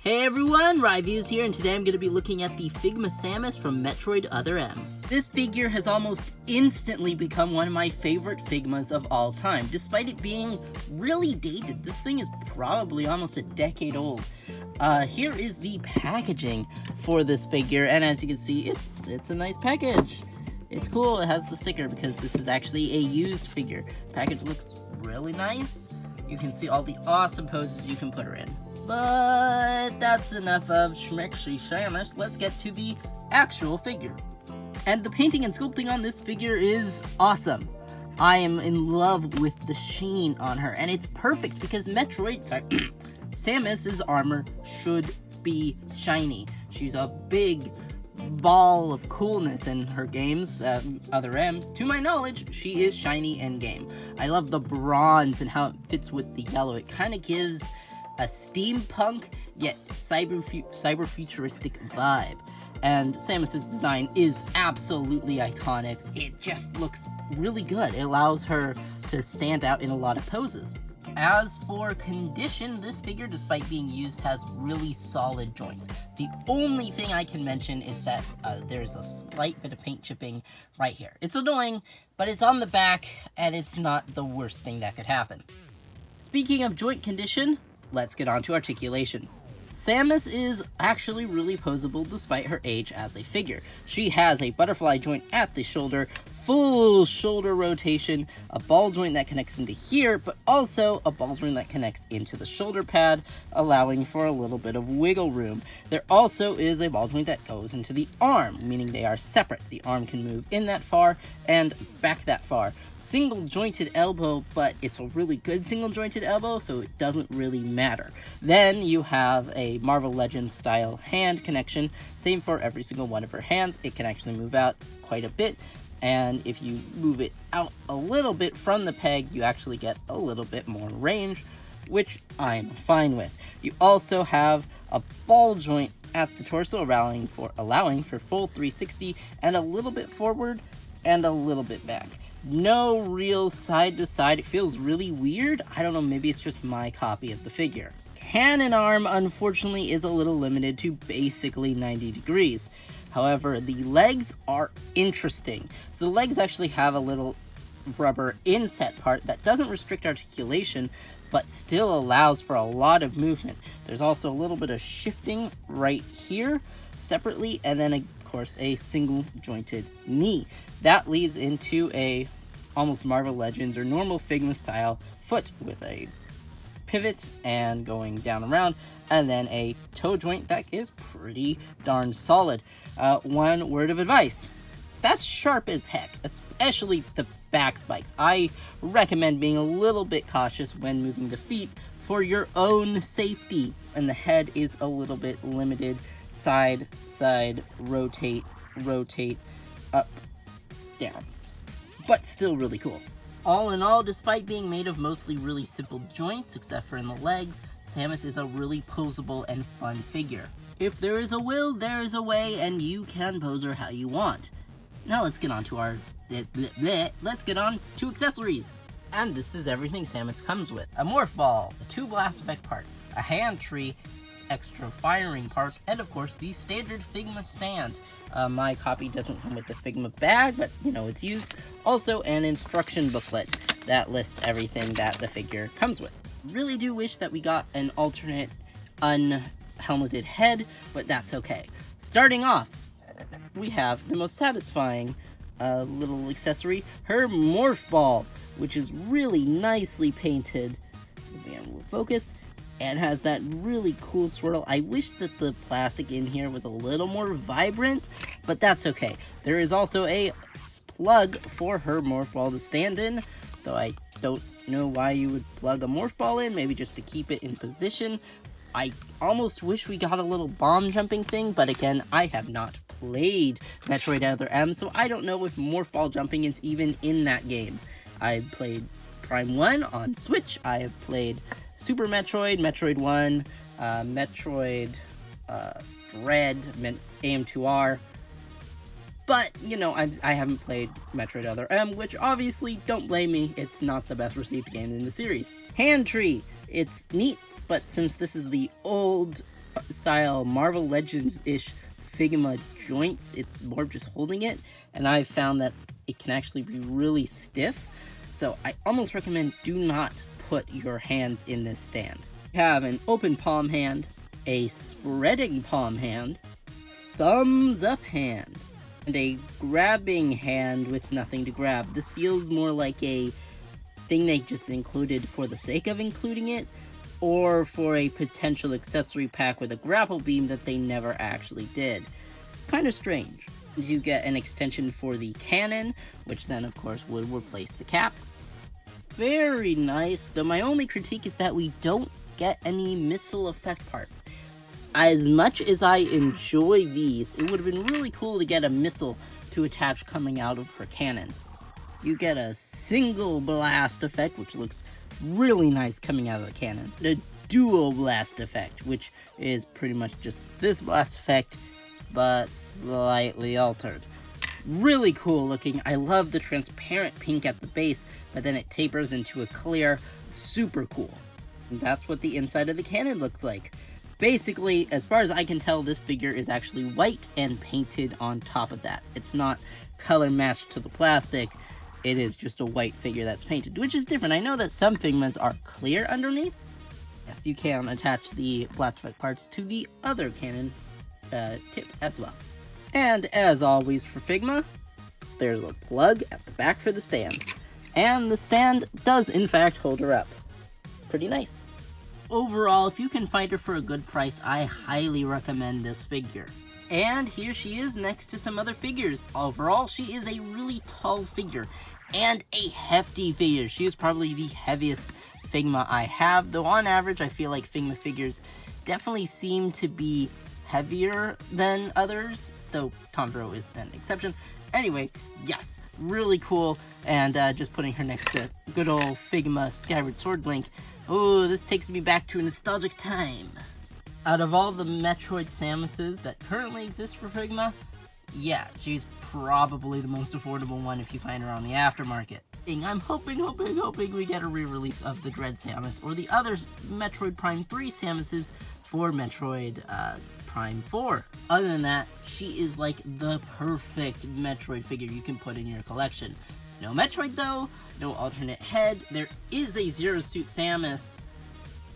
Hey everyone, Ryviews here, and today I'm going to be looking at the Figma Samus from Metroid Other M. This figure has almost instantly become one of my favorite Figmas of all time, despite it being really dated. This thing is probably almost a decade old. Here is the packaging for this figure, and as you can see, it's a nice package. It's cool, it has the sticker because this is actually a used figure. Package looks really nice. You can see all the awesome poses you can put her in. But that's enough of Schmexy Samus. Let's get to the actual figure. And the painting and sculpting on this figure is awesome. I am in love with the sheen on her, and it's perfect because Samus's armor should be shiny. She's a big ball of coolness in her games, Other M. To my knowledge, she is shiny in game. I love the bronze and how it fits with the yellow. It kind of gives a steampunk yet cyber futuristic vibe, and Samus's design is absolutely iconic. It just looks really good. It allows her to stand out in a lot of poses. As for condition, this figure, despite being used, has really solid joints. The only thing I can mention is that there's a slight bit of paint chipping right here. It's annoying, but it's on the back, and it's not the worst thing that could happen. Speaking of joint condition, let's get on to articulation. Samus is actually really posable despite her age as a figure. She has a butterfly joint at the shoulder, full shoulder rotation, a ball joint that connects into here, but also a ball joint that connects into the shoulder pad, allowing for a little bit of wiggle room. There also is a ball joint that goes into the arm, meaning they are separate. The arm can move in that far and back that far. Single jointed elbow, but it's a really good single jointed elbow, so it doesn't really matter. Then you have a Marvel Legends style hand connection. Same for every single one of her hands. It can actually move out quite a bit, and if you move it out a little bit from the peg, you actually get a little bit more range, which I'm fine with. You also have a ball joint at the torso, allowing for full 360 and a little bit forward and a little bit back. No real side to side. It feels really weird. I don't know, maybe it's just my copy of the figure. Cannon arm, unfortunately, is a little limited to basically 90 degrees. However, the legs are interesting. So the legs actually have a little rubber inset part that doesn't restrict articulation, but still allows for a lot of movement. There's also a little bit of shifting right here separately, and then of course a single jointed knee. That leads into a almost Marvel Legends or normal Figma style foot with a pivot and going down around, and then a toe joint that is pretty darn solid. One word of advice: that's sharp as heck, especially the back spikes. I recommend being a little bit cautious when moving the feet for your own safety. And the head is a little bit limited. Side, rotate, up, down, but still really cool. All in all, despite being made of mostly really simple joints, except for in the legs, Samus is a really posable and fun figure. If there is a will, there is a way, and you can pose her how you want. Now let's get on to accessories. And this is everything Samus comes with: a morph ball, the 2 blast effect parts, a hand tree, extra firing part, and of course the standard Figma stand. My copy doesn't come with the Figma bag, but you know it's used. Also an instruction booklet that lists everything that the figure comes with. Really do wish that we got an alternate unhelmeted head, but that's okay. Starting off, we have the most satisfying little accessory, her morph ball, which is really nicely painted. Again, we'll focus. And has that really cool swirl. I wish that the plastic in here was a little more vibrant, but that's okay. There is also a plug for her morph ball to stand in, though I don't know why you would plug a morph ball in, maybe just to keep it in position. I almost wish we got a little bomb jumping thing, but again, I have not played Metroid Other M, so I don't know if morph ball jumping is even in that game. I played Prime 1 on Switch, I have played Super Metroid, Metroid 1, Metroid Dread, AM2R, but, you know, I haven't played Metroid Other M, which obviously, don't blame me, it's not the best received game in the series. Hand Tree, it's neat, but since this is the old style Marvel Legends-ish Figma joints. It's more just holding it, and I found that it can actually be really stiff. So I almost recommend do not put your hands in this stand. You have an open palm hand, a spreading palm hand, thumbs up hand, and a grabbing hand with nothing to grab. This feels more like a thing they just included for the sake of including it, or for a potential accessory pack with a grapple beam that they never actually did. Kind of strange. You get an extension for the cannon, which then of course would replace the cap. Very nice, though my only critique is that we don't get any missile effect parts. As much as I enjoy these, it would have been really cool to get a missile to attach coming out of her cannon. You get a single blast effect, which looks really nice coming out of the cannon. The dual blast effect, which is pretty much just this blast effect, but slightly altered. Really cool looking. I love the transparent pink at the base, but then it tapers into a clear. Super cool. And that's what the inside of the cannon looks like. Basically, as far as I can tell, this figure is actually white and painted on top of that. It's not color matched to the plastic. It is just a white figure that's painted, which is different. I know that some Figmas are clear underneath. Yes, you can attach the black effect parts to the other cannon tip as well. And as always for Figma, there's a plug at the back for the stand. And the stand does in fact hold her up. Pretty nice. Overall, if you can find her for a good price, I highly recommend this figure. And here she is next to some other figures. Overall, she is a really tall figure and a hefty figure. She is probably the heaviest Figma I have, though on average I feel like Figma figures definitely seem to be heavier than others, though Tondro is an exception. Anyway, yes, really cool, and just putting her next to good old Figma Skyward Sword Link. Oh, this takes me back to a nostalgic time. Out of all the Metroid Samuses that currently exist for Figma, yeah, she's probably the most affordable one if you find her on the aftermarket. I'm hoping we get a re-release of the Dread Samus or the other Metroid Prime 3 Samuses for Metroid Prime 4. Other than that, she is like the perfect Metroid figure you can put in your collection. No Metroid though, no alternate head. There is a Zero Suit Samus,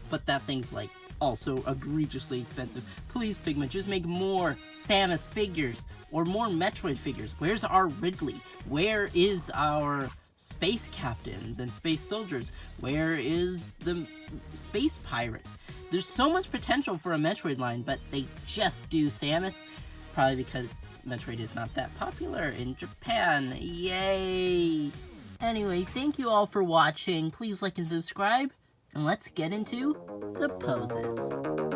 but that thing's like also egregiously expensive. Please, Figma, just make more Samus figures or more Metroid figures. Where's our Ridley? Where is our space captains and space soldiers? Where is the space pirates? There's so much potential for a Metroid line, but they just do Samus, probably because Metroid is not that popular in Japan. Yay! Anyway, thank you all for watching. Please like and subscribe, and let's get into the poses.